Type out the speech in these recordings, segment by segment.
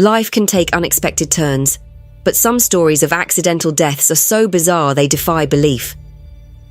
Life can take unexpected turns, but some stories of accidental deaths are so bizarre they defy belief.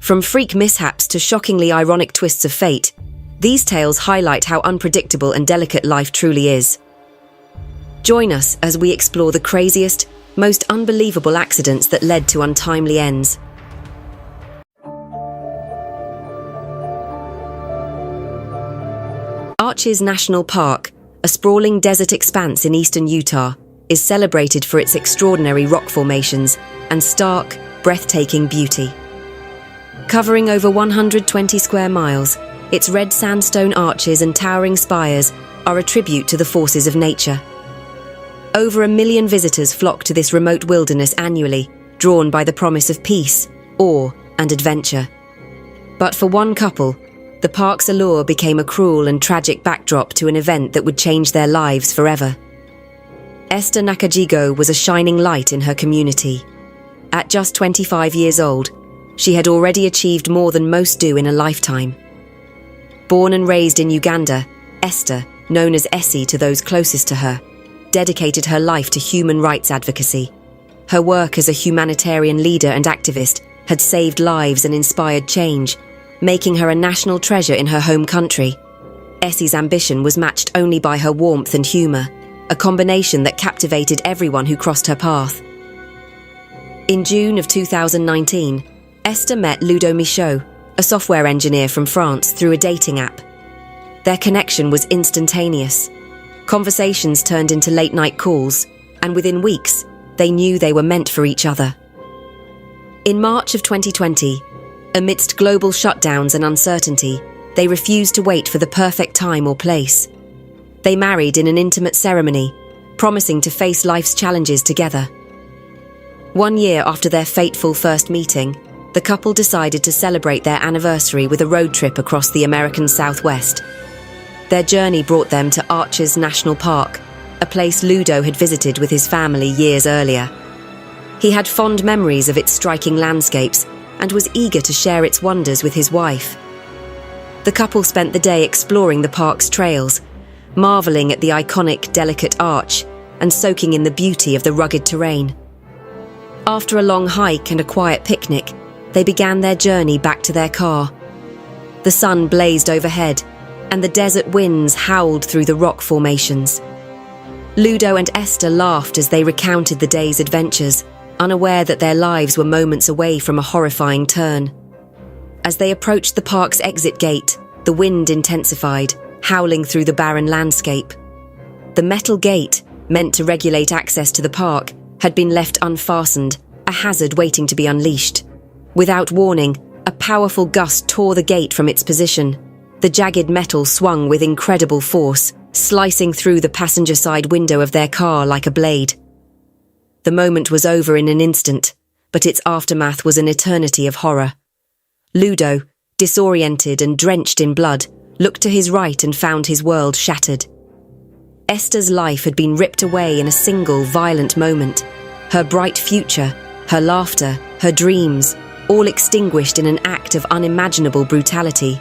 From freak mishaps to shockingly ironic twists of fate, these tales highlight how unpredictable and delicate life truly is. Join us as we explore the craziest, most unbelievable accidents that led to untimely ends. Arches National Park, a sprawling desert expanse in eastern Utah, is celebrated for its extraordinary rock formations and stark, breathtaking beauty. Covering over 120 square miles, its red sandstone arches and towering spires are a tribute to the forces of nature. Over 1 million visitors flock to this remote wilderness annually, drawn by the promise of peace, awe, and adventure. But for one couple, the park's allure became a cruel and tragic backdrop to an event that would change their lives forever. Esther Nakajigo was a shining light in her community. At just 25 years old, she had already achieved more than most do in a lifetime. Born and raised in Uganda, Esther, known as Essie to those closest to her, dedicated her life to human rights advocacy. Her work as a humanitarian leader and activist had saved lives and inspired change, making her a national treasure in her home country. Essie's ambition was matched only by her warmth and humour, a combination that captivated everyone who crossed her path. In June of 2019, Esther met Ludo Michaud, a software engineer from France, through a dating app. Their connection was instantaneous. Conversations turned into late-night calls, and within weeks, they knew they were meant for each other. In March of 2020, amidst global shutdowns and uncertainty, they refused to wait for the perfect time or place. They married in an intimate ceremony, promising to face life's challenges together. 1 year after their fateful first meeting, the couple decided to celebrate their anniversary with a road trip across the American Southwest. Their journey brought them to Arches National Park, a place Ludo had visited with his family years earlier. He had fond memories of its striking landscapes and was eager to share its wonders with his wife. The couple spent the day exploring the park's trails, marveling at the iconic, delicate arch and soaking in the beauty of the rugged terrain. After a long hike and a quiet picnic, they began their journey back to their car. The sun blazed overhead, and the desert winds howled through the rock formations. Ludo and Esther laughed as they recounted the day's adventures, unaware that their lives were moments away from a horrifying turn. As they approached the park's exit gate, the wind intensified, howling through the barren landscape. The metal gate, meant to regulate access to the park, had been left unfastened, a hazard waiting to be unleashed. Without warning, a powerful gust tore the gate from its position. The jagged metal swung with incredible force, slicing through the passenger side window of their car like a blade. The moment was over in an instant, but its aftermath was an eternity of horror. Ludo, disoriented and drenched in blood, looked to his right and found his world shattered. Esther's life had been ripped away in a single violent moment. Her bright future, her laughter, her dreams, all extinguished in an act of unimaginable brutality.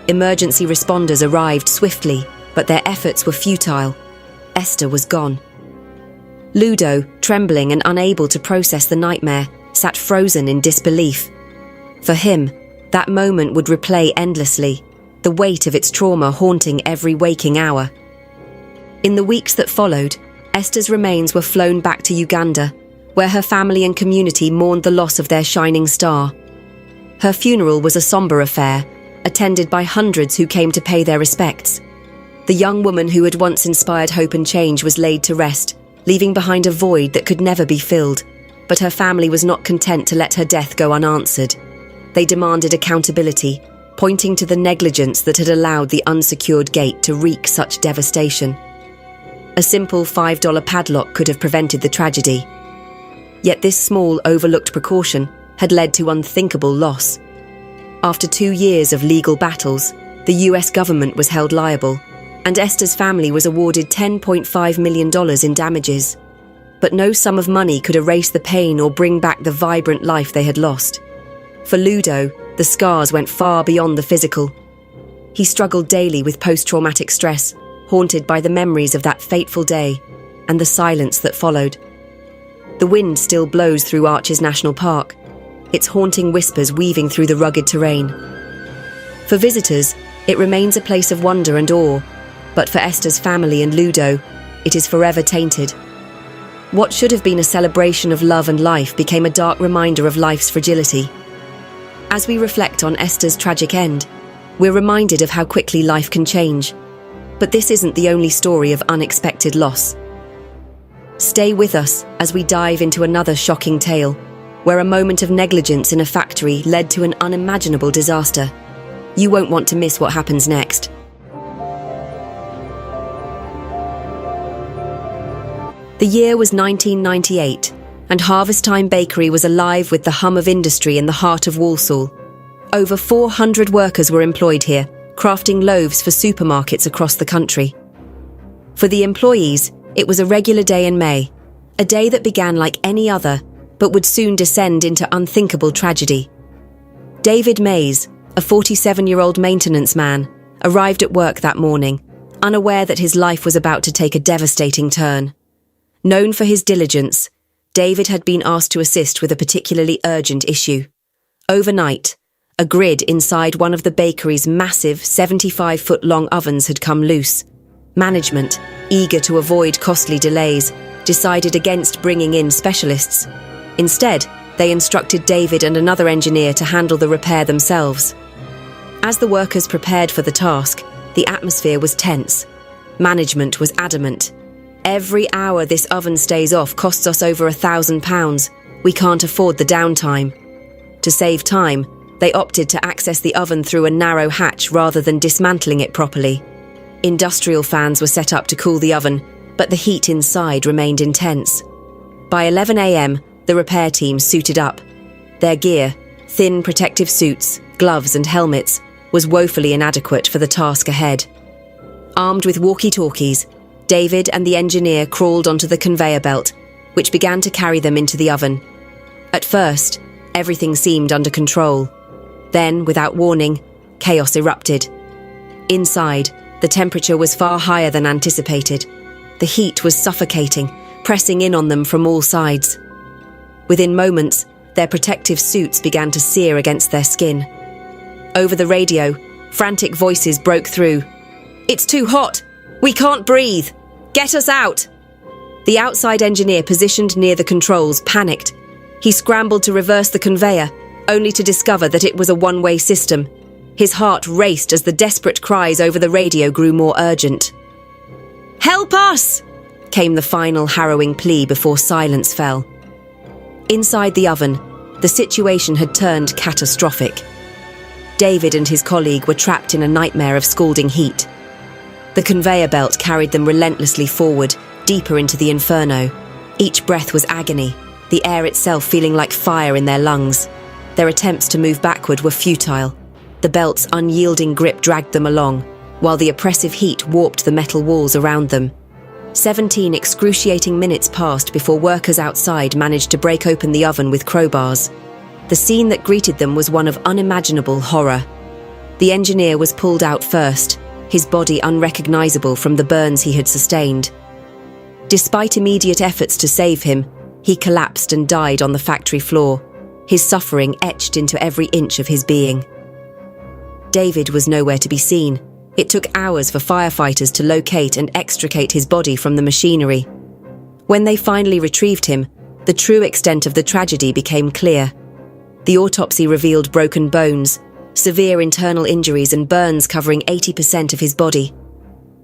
Emergency responders arrived swiftly, but their efforts were futile. Esther was gone. Ludo, trembling and unable to process the nightmare, sat frozen in disbelief. For him, that moment would replay endlessly, the weight of its trauma haunting every waking hour. In the weeks that followed, Esther's remains were flown back to Uganda, where her family and community mourned the loss of their shining star. Her funeral was a somber affair, attended by hundreds who came to pay their respects. The young woman who had once inspired hope and change was laid to rest, leaving behind a void that could never be filled. But her family was not content to let her death go unanswered. They demanded accountability, pointing to the negligence that had allowed the unsecured gate to wreak such devastation. A simple $5 padlock could have prevented the tragedy. Yet this small, overlooked precaution had led to unthinkable loss. After 2 years of legal battles, the US government was held liable, and Esther's family was awarded $10.5 million in damages. But no sum of money could erase the pain or bring back the vibrant life they had lost. For Ludo, the scars went far beyond the physical. He struggled daily with post-traumatic stress, haunted by the memories of that fateful day. and the silence that followed. The wind still blows through Arches National Park, its haunting whispers weaving through the rugged terrain. For visitors, it remains a place of wonder and awe, but for Esther's family and Ludo, it is forever tainted. What should have been a celebration of love and life became a dark reminder of life's fragility. As we reflect on Esther's tragic end, we're reminded of how quickly life can change. But this isn't the only story of unexpected loss. Stay with us as we dive into another shocking tale, where a moment of negligence in a factory led to an unimaginable disaster. You won't want to miss what happens next. The year was 1998, and Harvest Time Bakery was alive with the hum of industry in the heart of Walsall. Over 400 workers were employed here, crafting loaves for supermarkets across the country. For the employees, it was a regular day in May, a day that began like any other, but would soon descend into unthinkable tragedy. David Mays, a 47-year-old maintenance man, arrived at work that morning, unaware that his life was about to take a devastating turn. Known for his diligence, David had been asked to assist with a particularly urgent issue. Overnight, a grid inside one of the bakery's massive 75-foot-long ovens had come loose. Management, eager to avoid costly delays, decided against bringing in specialists. Instead, they instructed David and another engineer to handle the repair themselves. As the workers prepared for the task, the atmosphere was tense. Management was adamant. "Every hour this oven stays off costs us over £1,000. We can't afford the downtime." To save time, they opted to access the oven through a narrow hatch rather than dismantling it properly. Industrial fans were set up to cool the oven, but the heat inside remained intense. By 11 a.m, the repair team suited up. Their gear, thin protective suits, gloves and helmets, was woefully inadequate for the task ahead. Armed with walkie-talkies, David and the engineer crawled onto the conveyor belt, which began to carry them into the oven. At first, everything seemed under control. Then, without warning, chaos erupted. Inside, the temperature was far higher than anticipated. The heat was suffocating, pressing in on them from all sides. Within moments, their protective suits began to sear against their skin. Over the radio, frantic voices broke through. "It's too hot! We can't breathe! Get us out!" The outside engineer positioned near the controls panicked. He scrambled to reverse the conveyor, only to discover that it was a one-way system. His heart raced as the desperate cries over the radio grew more urgent. "Help us!" came the final harrowing plea before silence fell. Inside the oven, the situation had turned catastrophic. David and his colleague were trapped in a nightmare of scalding heat. The conveyor belt carried them relentlessly forward, deeper into the inferno. Each breath was agony, the air itself feeling like fire in their lungs. Their attempts to move backward were futile. The belt's unyielding grip dragged them along, while the oppressive heat warped the metal walls around them. 17 excruciating minutes passed before workers outside managed to break open the oven with crowbars. The scene that greeted them was one of unimaginable horror. The engineer was pulled out first, his body unrecognizable from the burns he had sustained. Despite immediate efforts to save him, he collapsed and died on the factory floor, his suffering etched into every inch of his being. David was nowhere to be seen. It took hours for firefighters to locate and extricate his body from the machinery. When they finally retrieved him, the true extent of the tragedy became clear. The autopsy revealed broken bones, severe internal injuries and burns covering 80% of his body.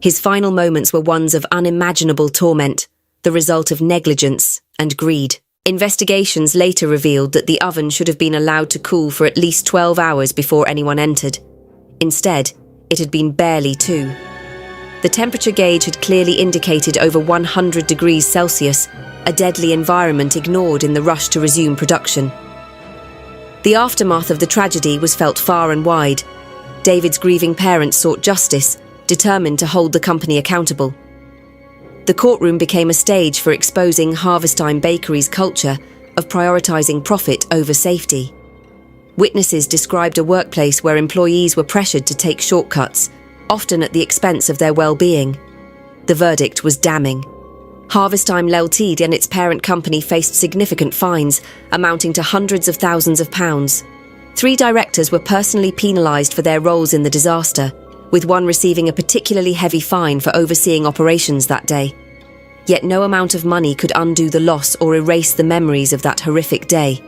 His final moments were ones of unimaginable torment, the result of negligence and greed. Investigations later revealed that the oven should have been allowed to cool for at least 12 hours before anyone entered. Instead, it had been barely 2. The temperature gauge had clearly indicated over 100 degrees Celsius, a deadly environment ignored in the rush to resume production. The aftermath of the tragedy was felt far and wide. David's grieving parents sought justice, determined to hold the company accountable. The courtroom became a stage for exposing Harvest Time Bakery's culture of prioritizing profit over safety. Witnesses described a workplace where employees were pressured to take shortcuts, often at the expense of their well-being. The verdict was damning. Harvest Time Ltd and its parent company faced significant fines, amounting to hundreds of thousands of pounds. 3 directors were personally penalised for their roles in the disaster, with one receiving a particularly heavy fine for overseeing operations that day. Yet no amount of money could undo the loss or erase the memories of that horrific day.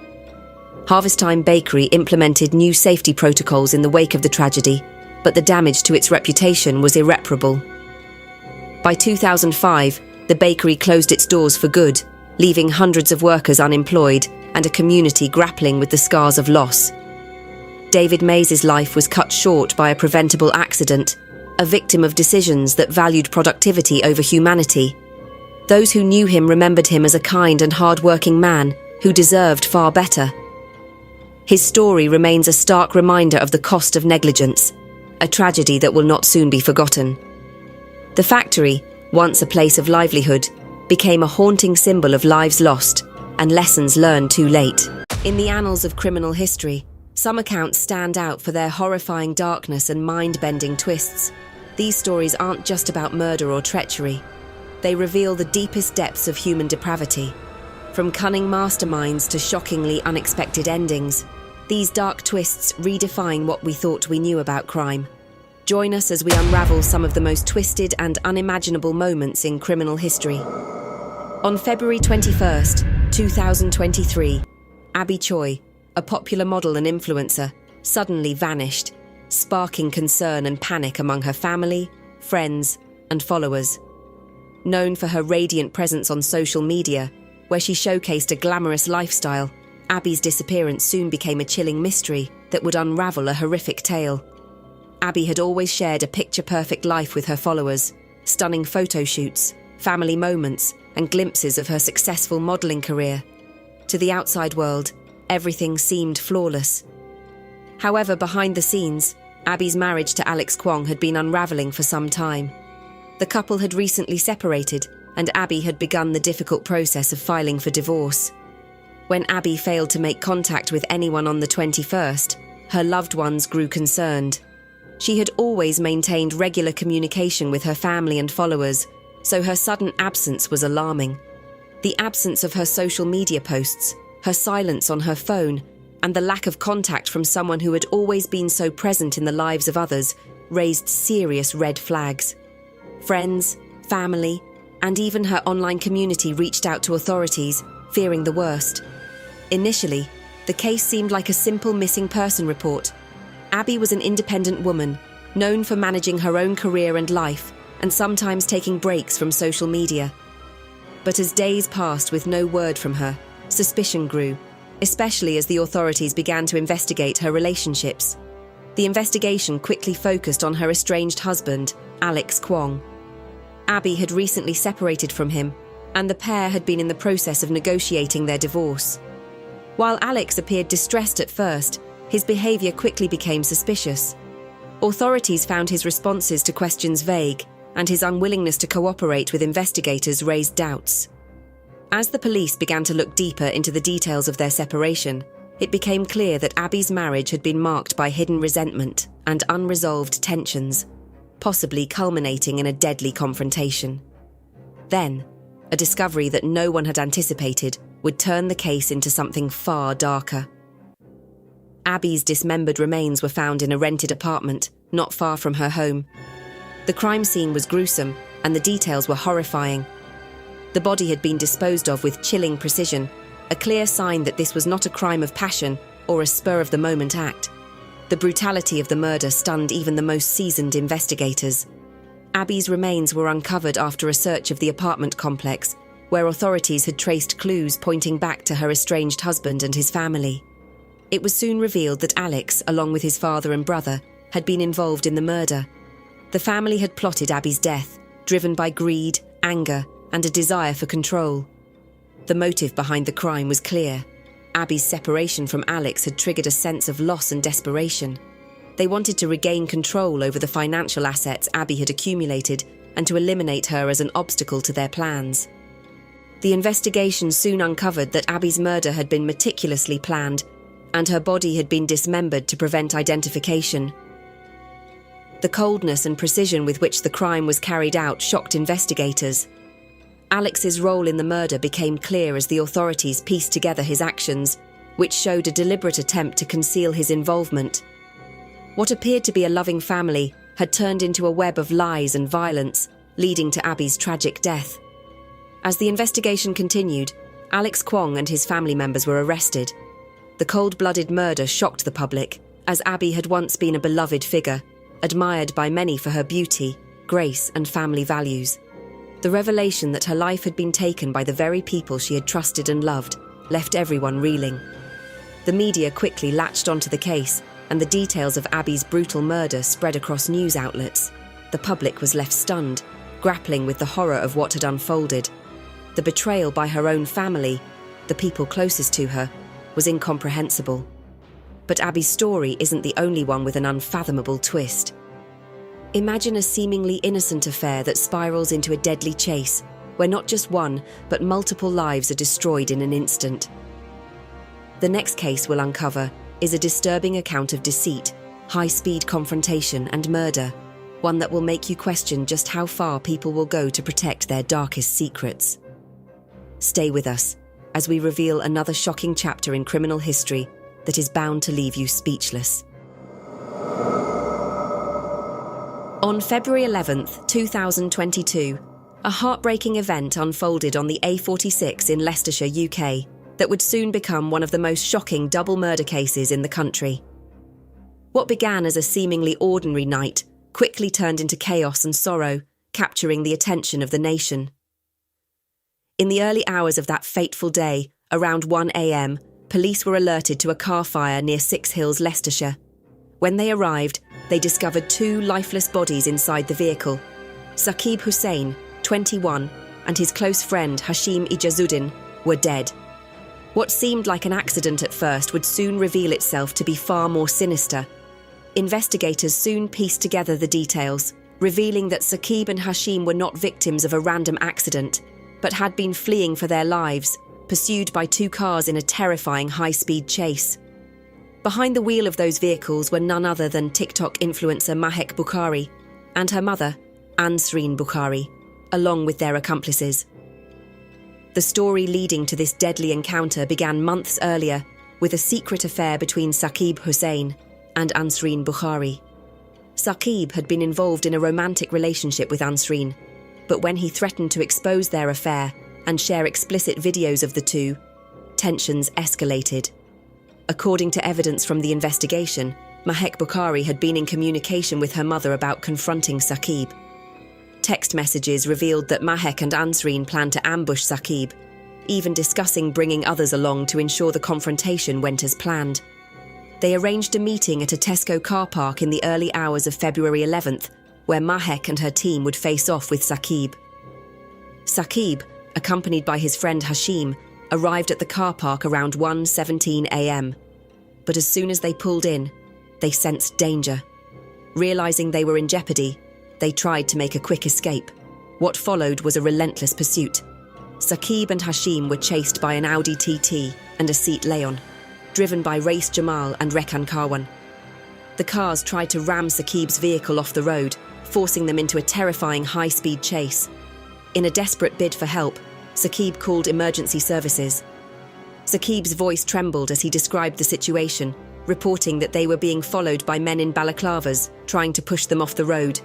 Harvest Time Bakery implemented new safety protocols in the wake of the tragedy, but the damage to its reputation was irreparable. By 2005, the bakery closed its doors for good, leaving hundreds of workers unemployed and a community grappling with the scars of loss. David Mays' life was cut short by a preventable accident, a victim of decisions that valued productivity over humanity. Those who knew him remembered him as a kind and hard-working man who deserved far better. His story remains a stark reminder of the cost of negligence, a tragedy that will not soon be forgotten. The factory, once a place of livelihood, became a haunting symbol of lives lost and lessons learned too late. In the annals of criminal history, some accounts stand out for their horrifying darkness and mind-bending twists. These stories aren't just about murder or treachery. They reveal the deepest depths of human depravity. From cunning masterminds to shockingly unexpected endings, these dark twists redefine what we thought we knew about crime. Join us as we unravel some of the most twisted and unimaginable moments in criminal history. On February 21st, 2023, Abby Choy, a popular model and influencer, suddenly vanished, sparking concern and panic among her family, friends, and followers. Known for her radiant presence on social media, where she showcased a glamorous lifestyle, Abby's disappearance soon became a chilling mystery that would unravel a horrific tale. Abby had always shared a picture-perfect life with her followers, stunning photo shoots, family moments, and glimpses of her successful modelling career. To the outside world, everything seemed flawless. However, behind the scenes, Abby's marriage to Alex Kwong had been unravelling for some time. The couple had recently separated, and Abby had begun the difficult process of filing for divorce. When Abby failed to make contact with anyone on the 21st, her loved ones grew concerned. She had always maintained regular communication with her family and followers, so her sudden absence was alarming. The absence of her social media posts, her silence on her phone, and the lack of contact from someone who had always been so present in the lives of others raised serious red flags. Friends, family, and even her online community reached out to authorities, fearing the worst. Initially, the case seemed like a simple missing person report. Abby was an independent woman, known for managing her own career and life, and sometimes taking breaks from social media. But as days passed with no word from her, suspicion grew, especially as the authorities began to investigate her relationships. The investigation quickly focused on her estranged husband, Alex Kwong. Abby had recently separated from him, and the pair had been in the process of negotiating their divorce. While Alex appeared distressed at first, his behaviour quickly became suspicious. Authorities found his responses to questions vague, and his unwillingness to cooperate with investigators raised doubts. As the police began to look deeper into the details of their separation, it became clear that Abby's marriage had been marked by hidden resentment and unresolved tensions, possibly culminating in a deadly confrontation. Then, a discovery that no one had anticipated would turn the case into something far darker. Abby's dismembered remains were found in a rented apartment not far from her home. The crime scene was gruesome, and the details were horrifying. The body had been disposed of with chilling precision, a clear sign that this was not a crime of passion or a spur-of-the-moment act. The brutality of the murder stunned even the most seasoned investigators. Abby's remains were uncovered after a search of the apartment complex, where authorities had traced clues pointing back to her estranged husband and his family. It was soon revealed that Alex, along with his father and brother, had been involved in the murder. The family had plotted Abby's death, driven by greed, anger, and a desire for control. The motive behind the crime was clear. Abby's separation from Alex had triggered a sense of loss and desperation. They wanted to regain control over the financial assets Abby had accumulated and to eliminate her as an obstacle to their plans. The investigation soon uncovered that Abby's murder had been meticulously planned, and her body had been dismembered to prevent identification. The coldness and precision with which the crime was carried out shocked investigators. Alex's role in the murder became clear as the authorities pieced together his actions, which showed a deliberate attempt to conceal his involvement. What appeared to be a loving family had turned into a web of lies and violence, leading to Abby's tragic death. As the investigation continued, Alex Kwong and his family members were arrested. The cold-blooded murder shocked the public, as Abby had once been a beloved figure, admired by many for her beauty, grace, and family values. The revelation that her life had been taken by the very people she had trusted and loved left everyone reeling. The media quickly latched onto the case, and the details of Abby's brutal murder spread across news outlets. The public was left stunned, grappling with the horror of what had unfolded. The betrayal by her own family, the people closest to her, was incomprehensible. But Abby's story isn't the only one with an unfathomable twist. Imagine a seemingly innocent affair that spirals into a deadly chase, where not just one, but multiple lives are destroyed in an instant. The next case we'll uncover is a disturbing account of deceit, high-speed confrontation, and murder, one that will make you question just how far people will go to protect their darkest secrets. Stay with us as we reveal another shocking chapter in criminal history that is bound to leave you speechless. On February 11th, 2022, a heartbreaking event unfolded on the A46 in Leicestershire, UK, that would soon become one of the most shocking double murder cases in the country. What began as a seemingly ordinary night quickly turned into chaos and sorrow, capturing the attention of the nation. In the early hours of that fateful day, around 1 a.m, police were alerted to a car fire near Six Hills, Leicestershire. When they arrived, they discovered two lifeless bodies inside the vehicle. Saqib Hussain, 21, and his close friend Hashim Ijazuddin were dead. What seemed like an accident at first would soon reveal itself to be far more sinister. Investigators soon pieced together the details, revealing that Saqib and Hashim were not victims of a random accident, but had been fleeing for their lives, pursued by two cars in a terrifying high-speed chase. Behind the wheel of those vehicles were none other than TikTok influencer Mahek Bukari and her mother, Ansreen Bukari, along with their accomplices. The story leading to this deadly encounter began months earlier with a secret affair between Saqib Hussain and Ansreen Bukari. Saqib had been involved in a romantic relationship with Ansreen, but when he threatened to expose their affair and share explicit videos of the two, tensions escalated. According to evidence from the investigation, Mahek Bukari had been in communication with her mother about confronting Saqib. Text messages revealed that Mahek and Ansreen planned to ambush Saqib, even discussing bringing others along to ensure the confrontation went as planned. They arranged a meeting at a Tesco car park in the early hours of February 11th, where Mahek and her team would face off with Saqib. Saqib, accompanied by his friend Hashim, arrived at the car park around 1:17 a.m. But as soon as they pulled in, they sensed danger. Realizing they were in jeopardy, they tried to make a quick escape. What followed was a relentless pursuit. Saqib and Hashim were chased by an Audi TT and a Seat Leon, driven by Race Jamal and Rekan Karwan. The cars tried to ram Saqib's vehicle off the road, forcing them into a terrifying high-speed chase. In a desperate bid for help, Saqib called emergency services. Saqib's voice trembled as he described the situation, reporting that they were being followed by men in balaclavas, trying to push them off the road.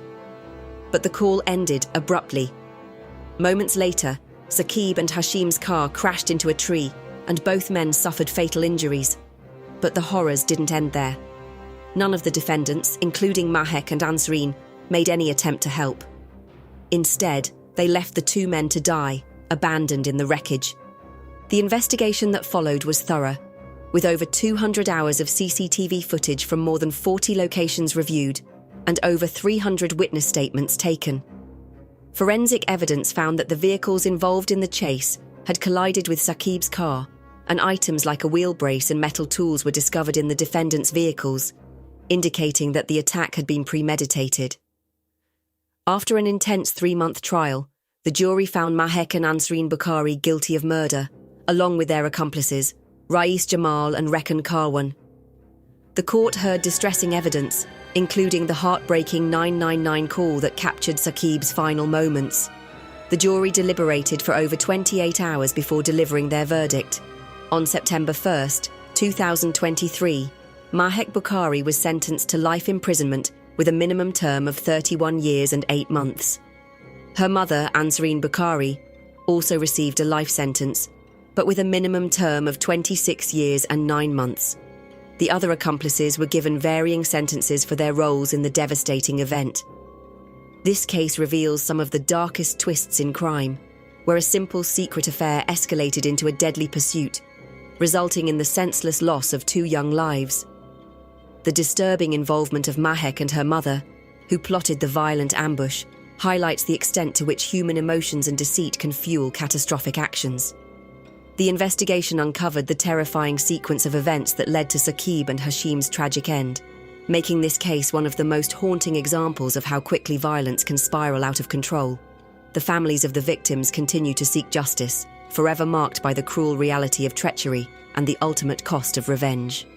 But the call ended abruptly. Moments later, Saqib and Hashim's car crashed into a tree, and both men suffered fatal injuries. But the horrors didn't end there. None of the defendants, including Mahek and Ansreen, made any attempt to help. Instead, they left the two men to die, abandoned in the wreckage. The investigation that followed was thorough, with over 200 hours of CCTV footage from more than 40 locations reviewed and over 300 witness statements taken. Forensic evidence found that the vehicles involved in the chase had collided with Saqib's car, and items like a wheel brace and metal tools were discovered in the defendants' vehicles, indicating that the attack had been premeditated. After an intense 3-month trial, the jury found Mahek and Ansreen Bukari guilty of murder, along with their accomplices, Rais Jamal and Rekan Karwan. The court heard distressing evidence, including the heartbreaking 999 call that captured Saqib's final moments. The jury deliberated for over 28 hours before delivering their verdict. On September 1st, 2023, Mahek Bukari was sentenced to life imprisonment with a minimum term of 31 years and 8 months. Her mother, Ansareen Bukari, also received a life sentence, but with a minimum term of 26 years and 9 months. The other accomplices were given varying sentences for their roles in the devastating event. This case reveals some of the darkest twists in crime, where a simple secret affair escalated into a deadly pursuit, resulting in the senseless loss of 2 young lives. The disturbing involvement of Mahek and her mother, who plotted the violent ambush, highlights the extent to which human emotions and deceit can fuel catastrophic actions. The investigation uncovered the terrifying sequence of events that led to Saqib and Hashim's tragic end, making this case one of the most haunting examples of how quickly violence can spiral out of control. The families of the victims continue to seek justice, forever marked by the cruel reality of treachery and the ultimate cost of revenge.